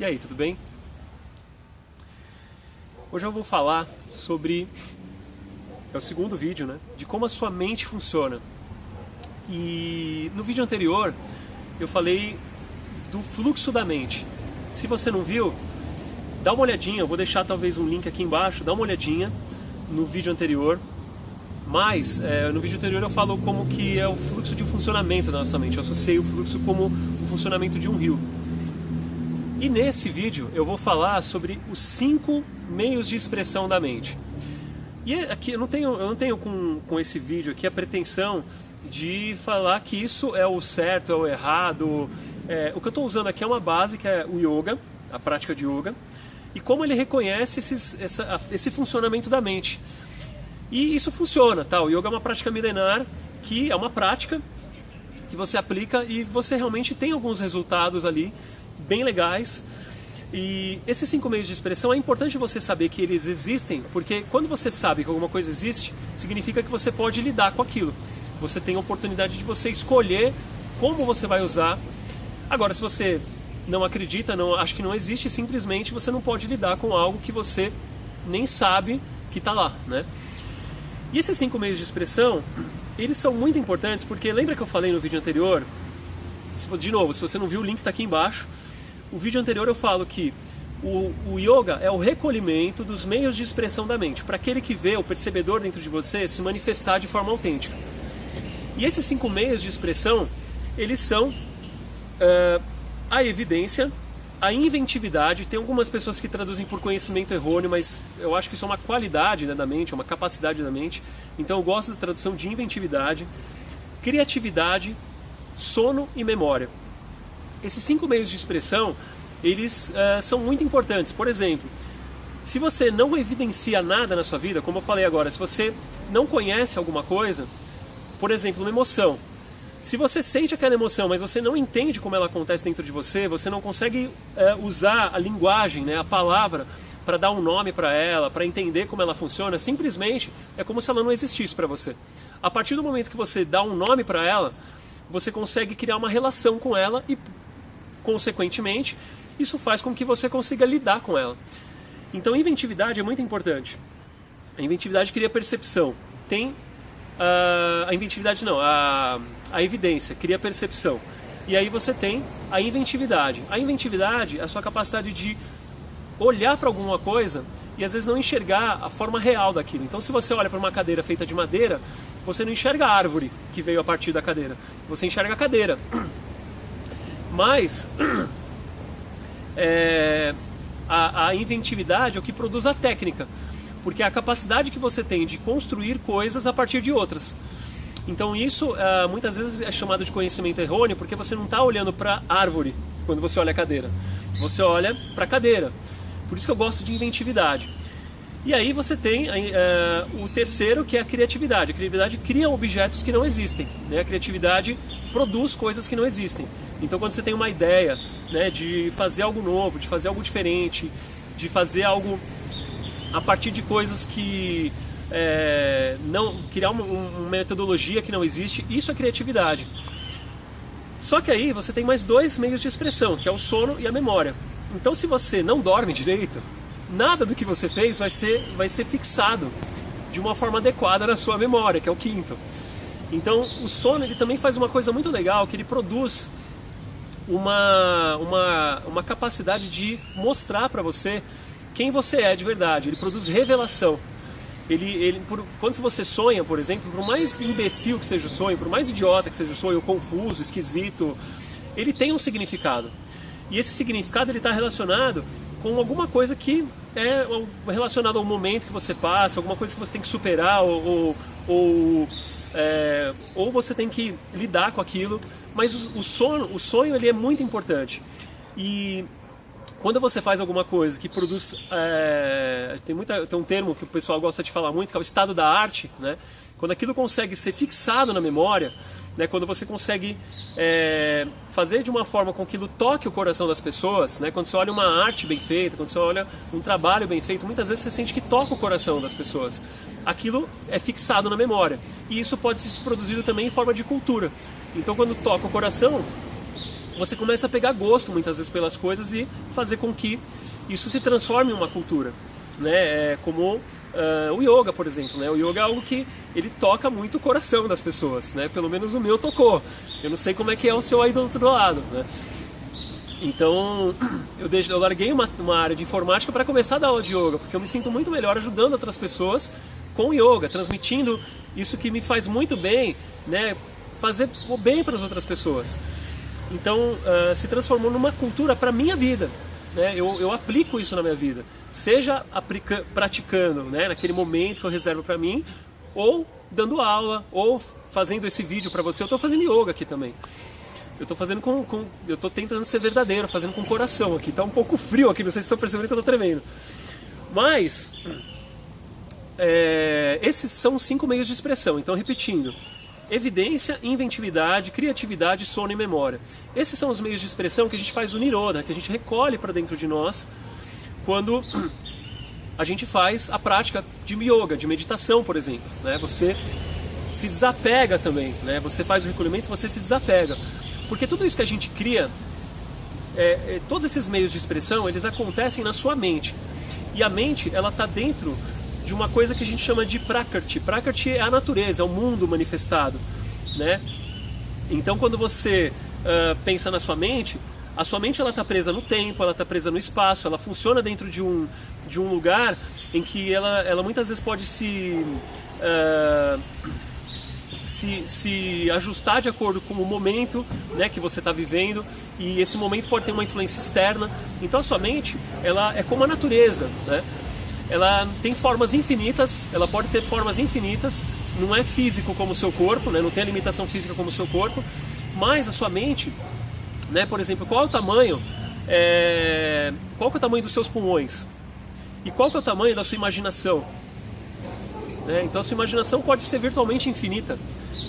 E aí, tudo bem? Hoje eu vou falar sobre, é o segundo vídeo, né? De como a sua mente funciona. E no vídeo anterior eu falei do fluxo da mente. Se você não viu, dá uma olhadinha, eu vou deixar talvez um link aqui embaixo, dá uma olhadinha no vídeo anterior. Mas no vídeo anterior eu falo como que é o fluxo de funcionamento da nossa mente. Eu associei o fluxo como o funcionamento de um rio. E nesse vídeo eu vou falar sobre os 5 meios de expressão da mente. E aqui eu não tenho com esse vídeo aqui a pretensão de falar que isso é o certo, é o errado. O que eu estou usando aqui é uma base, que é o yoga, a prática de yoga, e como ele reconhece esse funcionamento da mente. E isso funciona, tá? O yoga é uma prática milenar, que é uma prática que você aplica e você realmente tem alguns resultados ali bem legais. E esses 5 meios de expressão é importante você saber que eles existem, porque quando você sabe que alguma coisa existe, significa que você pode lidar com aquilo. Você tem a oportunidade de você escolher como você vai usar. Agora, se você não acredita, acha que não existe, simplesmente você não pode lidar com algo que você nem sabe que está lá, né? E esses 5 meios de expressão, eles são muito importantes, porque lembra que eu falei no vídeo anterior? De novo, se você não viu, o link está aqui embaixo. O vídeo anterior eu falo que o yoga é o recolhimento dos meios de expressão da mente, para aquele que vê, o percebedor dentro de você, se manifestar de forma autêntica. E esses 5 meios de expressão, eles são a evidência, a inventividade. Tem algumas pessoas que traduzem por conhecimento errôneo, mas eu acho que isso é uma qualidade, né, da mente, é uma capacidade da mente. Então eu gosto da tradução de inventividade, criatividade, sono e memória. Esses 5 meios de expressão, eles são muito importantes. Por exemplo, se você não evidencia nada na sua vida, como eu falei agora, se você não conhece alguma coisa, por exemplo, uma emoção. Se você sente aquela emoção, mas você não entende como ela acontece dentro de você, você não consegue usar a linguagem, né, a palavra, para dar um nome para ela, para entender como ela funciona, simplesmente é como se ela não existisse para você. A partir do momento que você dá um nome para ela, você consegue criar uma relação com ela e, consequentemente, isso faz com que você consiga lidar com ela. Então, inventividade é muito importante. A inventividade cria percepção. Tem a inventividade não, a evidência cria percepção. E aí você tem a inventividade. A inventividade é a sua capacidade de olhar para alguma coisa e às vezes não enxergar a forma real daquilo. Então, se você olha para uma cadeira feita de madeira, você não enxerga a árvore que veio a partir da cadeira. Você enxerga a cadeira. Mas a inventividade é o que produz a técnica, porque é a capacidade que você tem de construir coisas a partir de outras. Então isso muitas vezes é chamado de conhecimento errôneo, porque você não está olhando para a árvore quando você olha a cadeira, você olha para a cadeira. Por isso que eu gosto de inventividade. E aí você tem o terceiro, que é a criatividade. A criatividade cria objetos que não existem, né? A criatividade produz coisas que não existem. Então quando você tem uma ideia, né, de fazer algo novo, de fazer algo diferente, de fazer algo a partir de coisas que não criar uma metodologia que não existe, isso é criatividade. Só que aí você tem mais 2 meios de expressão, que é o sono e a memória. Então se você não dorme direito, nada do que você fez vai ser fixado de uma forma adequada na sua memória, que é o 5º. Então o sono, ele também faz uma coisa muito legal, que ele produz uma capacidade de mostrar para você quem você é de verdade. Ele produz revelação. Quando você sonha, por exemplo, por mais imbecil que seja o sonho, por mais idiota que seja o sonho, confuso, esquisito, ele tem um significado. E esse significado está relacionado com alguma coisa que é relacionada ao momento que você passa, alguma coisa que você tem que superar, ou você tem que lidar com aquilo. Mas o sonho ele é muito importante. E quando você faz alguma coisa que produz... tem um termo que o pessoal gosta de falar muito, que é o estado da arte, né? Quando aquilo consegue ser fixado na memória, né? Quando você consegue fazer de uma forma com que aquilo toque o coração das pessoas, né? Quando você olha uma arte bem feita, quando você olha um trabalho bem feito, muitas vezes você sente que toca o coração das pessoas. Aquilo é fixado na memória. E isso pode ser produzido também em forma de cultura. Então quando toca o coração, você começa a pegar gosto muitas vezes pelas coisas e fazer com que isso se transforme em uma cultura, né? Como o yoga, por exemplo, né? O yoga é algo que ele toca muito o coração das pessoas, né? Pelo menos o meu tocou. Eu não sei como é que é o seu aí do outro lado, né? Então eu larguei uma área de informática para começar a dar aula de yoga, porque eu me sinto muito melhor ajudando outras pessoas com o yoga, transmitindo isso que me faz muito bem, né? Fazer o bem para as outras pessoas. Então se transformou numa cultura para a minha vida, né? Eu aplico isso na minha vida, seja praticando, né, naquele momento que eu reservo para mim, ou dando aula, ou fazendo esse vídeo para você. Eu estou fazendo yoga aqui também. Eu estou fazendo eu estou tentando ser verdadeiro, fazendo com o coração aqui. Tá um pouco frio aqui, não sei se estão percebendo que eu estou tremendo. Mas esses são os 5 meios de expressão. Então, repetindo: evidência, inventividade, criatividade, sono e memória. Esses são os meios de expressão que a gente faz o Nirodha, que a gente recolhe para dentro de nós quando a gente faz a prática de yoga, de meditação, por exemplo, né? Você se desapega também, né? Você faz o recolhimento, você se desapega. Porque tudo isso que a gente cria, todos esses meios de expressão, eles acontecem na sua mente. E a mente, ela está dentro de uma coisa que a gente chama de Prakriti. Prakriti é a natureza, é o mundo manifestado, né? Então, quando você pensa na sua mente, a sua mente está presa no tempo, ela está presa no espaço, ela funciona dentro de um lugar em que ela muitas vezes pode se ajustar de acordo com o momento, né, que você está vivendo, e esse momento pode ter uma influência externa. Então a sua mente, ela é como a natureza, né? Ela tem formas infinitas, ela pode ter formas infinitas, não é físico como o seu corpo, né? Não tem a limitação física como o seu corpo, mas a sua mente, né, por exemplo, qual é o tamanho dos seus pulmões? E qual que é o tamanho da sua imaginação? Então a sua imaginação pode ser virtualmente infinita.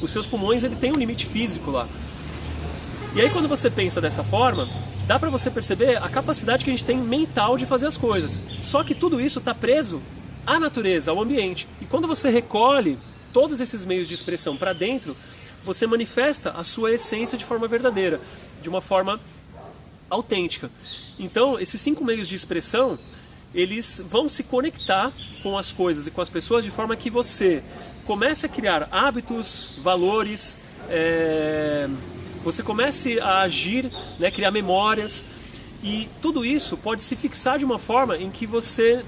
Os seus pulmões, ele tem um limite físico lá. E aí quando você pensa dessa forma, dá para você perceber a capacidade que a gente tem mental de fazer as coisas. Só que tudo isso está preso à natureza, ao ambiente. E quando você recolhe todos esses meios de expressão para dentro, você manifesta a sua essência de forma verdadeira, de uma forma autêntica. Então, esses 5 meios de expressão, eles vão se conectar com as coisas e com as pessoas de forma que você comece a criar hábitos, valores, você comece a agir, né, criar memórias, e tudo isso pode se fixar de uma forma em que você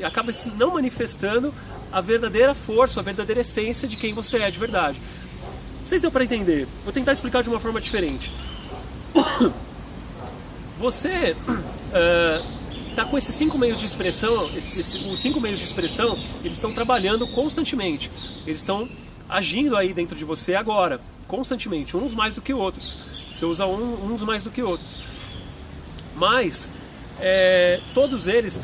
acaba não manifestando a verdadeira força, a verdadeira essência de quem você é de verdade. Não sei se deu para entender. Vou tentar explicar de uma forma diferente. Você está com esses 5 meios de expressão, os 5 meios de expressão, eles estão trabalhando constantemente. Eles estão agindo aí dentro de você agora, constantemente, uns mais do que outros. Você usa uns mais do que outros. Mas todos eles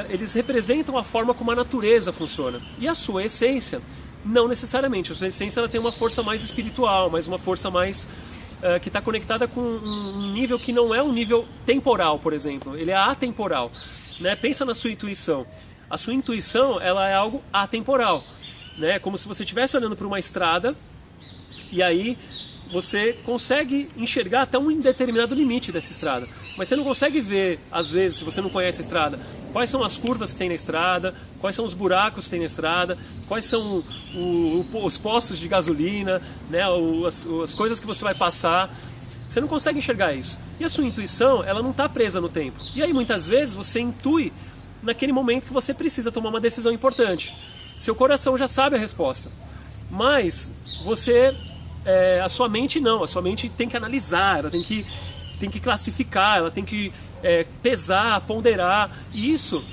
eles representam a forma como a natureza funciona. E a sua essência, não necessariamente. A sua essência, ela tem uma força mais espiritual, mas uma força mais que está conectada com um nível que não é um nível temporal, por exemplo. Ele é atemporal, né? Pensa na sua intuição. A sua intuição, ela é algo atemporal, né? Como se você estivesse olhando para uma estrada e aí você consegue enxergar até um determinado limite dessa estrada, mas você não consegue ver, às vezes, se você não conhece a estrada, quais são as curvas que tem na estrada, quais são os buracos que tem na estrada, quais são os postos de gasolina, né, as coisas que você vai passar. Você não consegue enxergar isso. E a sua intuição, ela não está presa no tempo. E aí, muitas vezes, você intui naquele momento que você precisa tomar uma decisão importante. Seu coração já sabe a resposta, mas a sua mente não. A sua mente tem que analisar, ela tem que classificar, ela tem que pesar, ponderar. E isso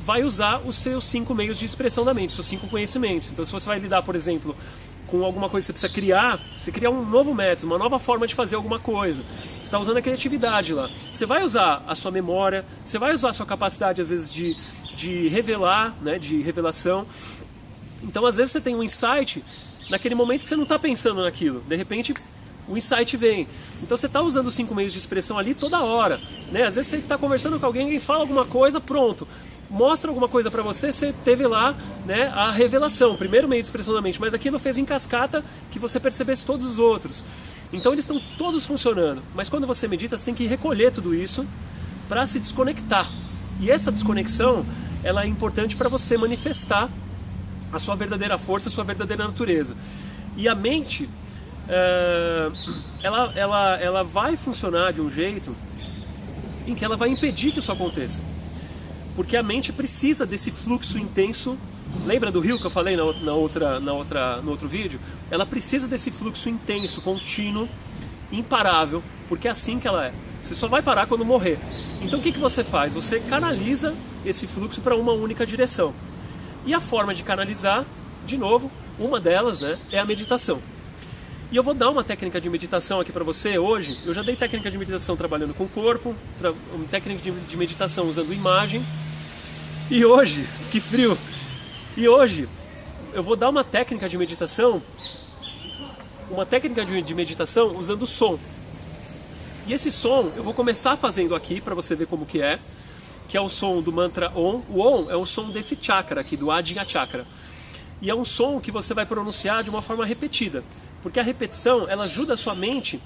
vai usar os seus 5 meios de expressão da mente, os seus 5 conhecimentos. Então, se você vai lidar, por exemplo, com alguma coisa que você precisa criar, você cria um novo método, uma nova forma de fazer alguma coisa. Você está usando a criatividade lá. Você vai usar a sua memória, você vai usar a sua capacidade, às vezes, de revelar, né, de revelação. Então, às vezes, você tem um insight naquele momento que você não está pensando naquilo. De repente, o insight vem. Então, você está usando os 5 meios de expressão ali toda hora, né? Às vezes, você está conversando com alguém fala alguma coisa, pronto. Mostra alguma coisa para você, você teve lá, né, a revelação, o primeiro meio de expressão da mente, mas aquilo fez em cascata que você percebesse todos os outros. Então eles estão todos funcionando, mas quando você medita, você tem que recolher tudo isso para se desconectar. E essa desconexão, ela é importante para você manifestar a sua verdadeira força, a sua verdadeira natureza. E a mente, ela vai funcionar de um jeito em que ela vai impedir que isso aconteça. Porque a mente precisa desse fluxo intenso. Lembra do rio que eu falei no outro vídeo? Ela precisa desse fluxo intenso, contínuo, imparável, porque é assim que ela é. Você só vai parar quando morrer. Então o que você faz? Você canaliza esse fluxo para uma única direção. E a forma de canalizar, de novo, uma delas, né, é a meditação. E eu vou dar uma técnica de meditação aqui para você hoje. Eu já dei técnica de meditação trabalhando com o corpo, técnica de meditação usando imagem. E hoje, que frio! E hoje eu vou dar uma técnica de meditação usando som. E esse som eu vou começar fazendo aqui para você ver como que é o som do mantra Om. O Om é o som desse chakra aqui, do Ajna Chakra. E é um som que você vai pronunciar de uma forma repetida, porque a repetição ela ajuda a sua mente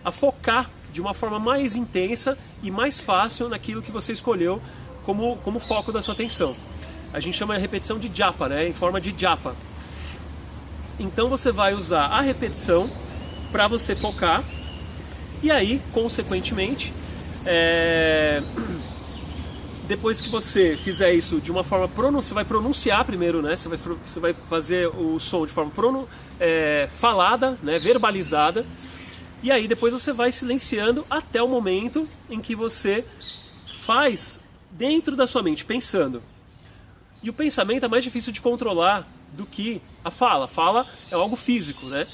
a focar de uma forma mais intensa e mais fácil naquilo que você escolheu como foco da sua atenção. A gente chama a repetição de japa, né? Em forma de japa. Então você vai usar a repetição para você focar, e aí, consequentemente, depois que você fizer isso de uma forma você vai pronunciar primeiro, né? Você vai fazer o som de forma falada, né? Verbalizada, e aí depois você vai silenciando até o momento em que você faz dentro da sua mente, pensando. E o pensamento é mais difícil de controlar do que a fala. A fala é algo físico, né?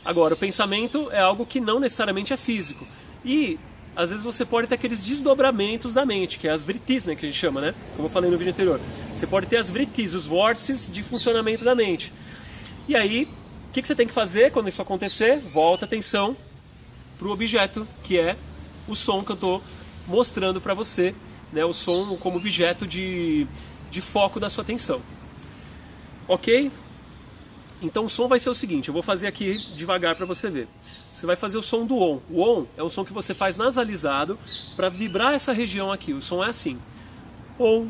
Agora, o pensamento é algo que não necessariamente é físico. E, às vezes, você pode ter aqueles desdobramentos da mente, que é as vrittis, né, que a gente chama, né? Como eu falei no vídeo anterior. Você pode ter as vrittis, os vórtices de funcionamento da mente. E aí, o que você tem que fazer quando isso acontecer? Volta a atenção para o objeto, que é o som que eu estou mostrando para você, né? O som como objeto de foco da sua atenção. Ok? Então o som vai ser o seguinte, eu vou fazer aqui devagar para você ver. Você vai fazer o som do Om. O Om é um som que você faz nasalizado para vibrar essa região aqui. O som é assim. Om,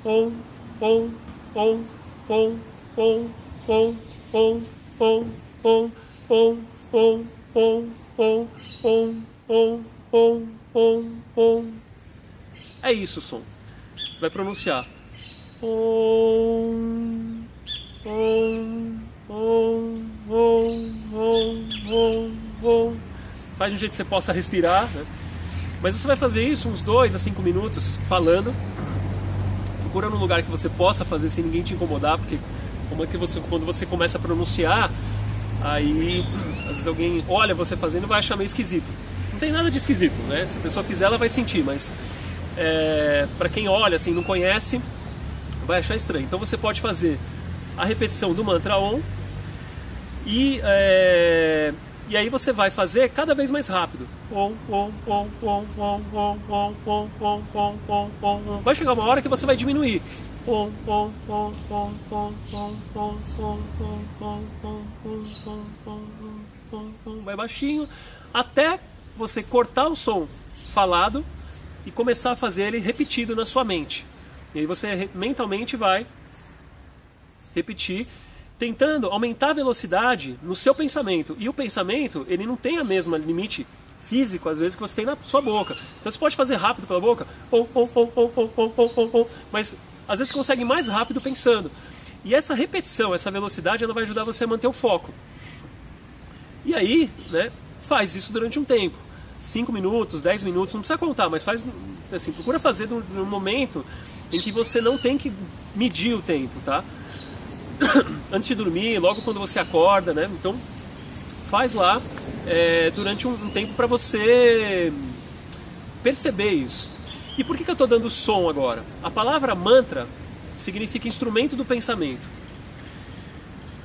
Om, Om, Om, Om, Om, Om, Om, Om, Om, Om, Om, Om, Om, Om, Om, Om, Om, Om. É isso o som. Você vai pronunciar. Om, Om, Om, Om, Om, Om, Om. Faz de um jeito que você possa respirar, né? Mas você vai fazer isso uns 2 a 5 minutos falando. Procura num lugar que você possa fazer sem ninguém te incomodar, porque quando você começa a pronunciar, aí às vezes alguém olha você fazendo e vai achar meio esquisito. Não tem nada de esquisito, né? Se a pessoa fizer, ela vai sentir, mas para quem olha assim, não conhece, vai achar estranho. Então você pode fazer a repetição do mantra Om e aí você vai fazer cada vez mais rápido. Om, Om, Om, Om, Om, Om, Om, Om, Om, Om, Om, Om. Vai chegar uma hora que você vai diminuir. Om, Om, Om, Om, Om, Om, Om, Om, Om, Om, Om. Vai baixinho até você cortar o som falado e começar a fazer ele repetido na sua mente. E aí você mentalmente vai repetir, tentando aumentar a velocidade no seu pensamento. E o pensamento, ele não tem a mesma limite físico, às vezes, que você tem na sua boca. Então você pode fazer rápido pela boca, mas às vezes você consegue mais rápido pensando. E essa repetição, essa velocidade, ela vai ajudar você a manter o foco. E aí, né, faz isso durante um tempo. 5 minutos, 10 minutos, não precisa contar, mas faz assim, procura fazer num momento em que você não tem que medir o tempo, tá? Antes de dormir, logo quando você acorda, né? Então faz lá durante um tempo para você perceber isso. E por que eu estou dando som agora? A palavra mantra significa instrumento do pensamento.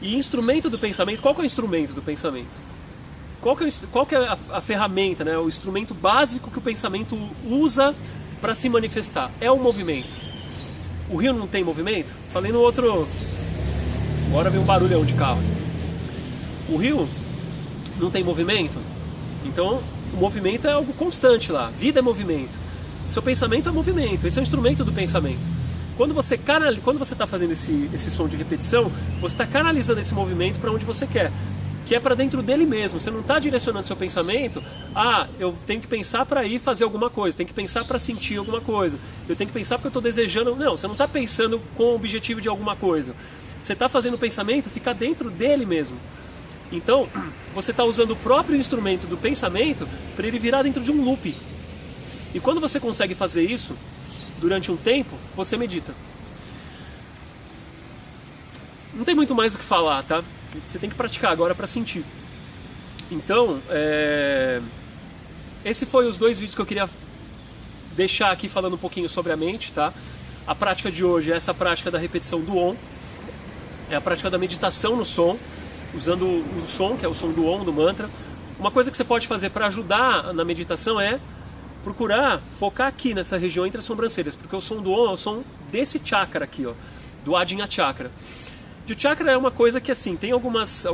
E instrumento do pensamento, qual que é o instrumento do pensamento? Qual que é a ferramenta, né? O instrumento básico que o pensamento usa para se manifestar? É o movimento. O rio não tem movimento? Falei no outro... Agora vem um barulhão de carro. O rio não tem movimento? Então, o movimento é algo constante lá. Vida é movimento. Seu pensamento é movimento. Esse é o instrumento do pensamento. Quando você está fazendo esse som de repetição, você está canalizando esse movimento para onde você quer, que é para dentro dele mesmo. Você não está direcionando seu pensamento, eu tenho que pensar para ir fazer alguma coisa, tenho que pensar para sentir alguma coisa, eu tenho que pensar porque eu estou desejando. Não, você não está pensando com o objetivo de alguma coisa. Você está fazendo o pensamento ficar dentro dele mesmo. Então, você está usando o próprio instrumento do pensamento para ele virar dentro de um loop. E quando você consegue fazer isso, durante um tempo, você medita. Não tem muito mais o que falar, tá? Você tem que praticar agora para sentir. Então, esse foi os 2 vídeos que eu queria deixar aqui falando um pouquinho sobre a mente, tá? A prática de hoje é essa prática da repetição do Om. É a prática da meditação no som, usando o som, que é o som do Om, do mantra. Uma coisa que você pode fazer para ajudar na meditação é procurar focar aqui nessa região entre as sobrancelhas, porque o som do Om é o som desse chakra aqui, ó, do Ajna Chakra. E o chakra é uma coisa que, assim, tem algumas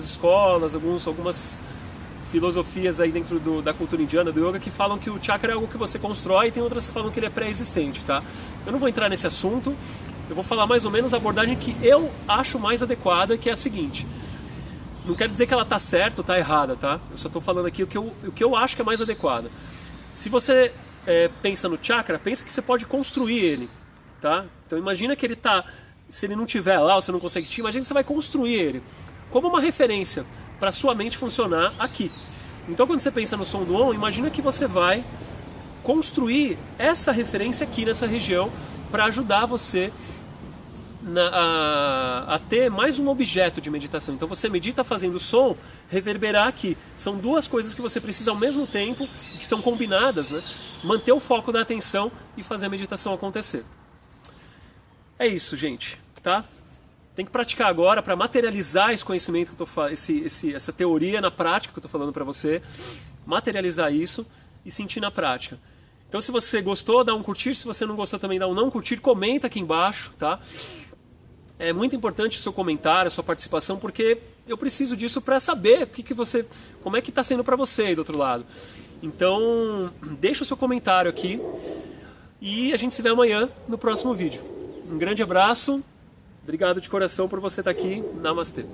escolas, algumas filosofias aí dentro da cultura indiana, do yoga, que falam que o chakra é algo que você constrói, e tem outras que falam que ele é pré-existente, tá? Eu não vou entrar nesse assunto, eu vou falar mais ou menos a abordagem que eu acho mais adequada, que é a seguinte. Não quero dizer que ela tá certa ou tá errada, tá? Eu só estou falando aqui o que eu acho que é mais adequado. Se você pensa no chakra, pensa que você pode construir ele, tá? Então imagina que ele tá, se ele não tiver lá, ou você não consegue imagina que você vai construir ele como uma referência para sua mente funcionar aqui. Então quando você pensa no som do Om, imagina que você vai construir essa referência aqui nessa região para ajudar você a ter mais um objeto de meditação. Então você medita fazendo o som reverberar aqui. São 2 coisas que você precisa ao mesmo tempo, que são combinadas, né? Manter o foco da atenção e fazer a meditação acontecer. É isso, gente, tá? Tem que praticar agora para materializar esse conhecimento que eu tô essa teoria na prática que eu estou falando para você, materializar isso e sentir na prática. Então se você gostou, dá um curtir, se você não gostou também dá um não curtir, comenta aqui embaixo, tá? É muito importante o seu comentário, a sua participação, porque eu preciso disso para saber como é que está sendo para você aí do outro lado. Então, deixa o seu comentário aqui e a gente se vê amanhã no próximo vídeo. Um grande abraço, obrigado de coração por você estar aqui. Namastê.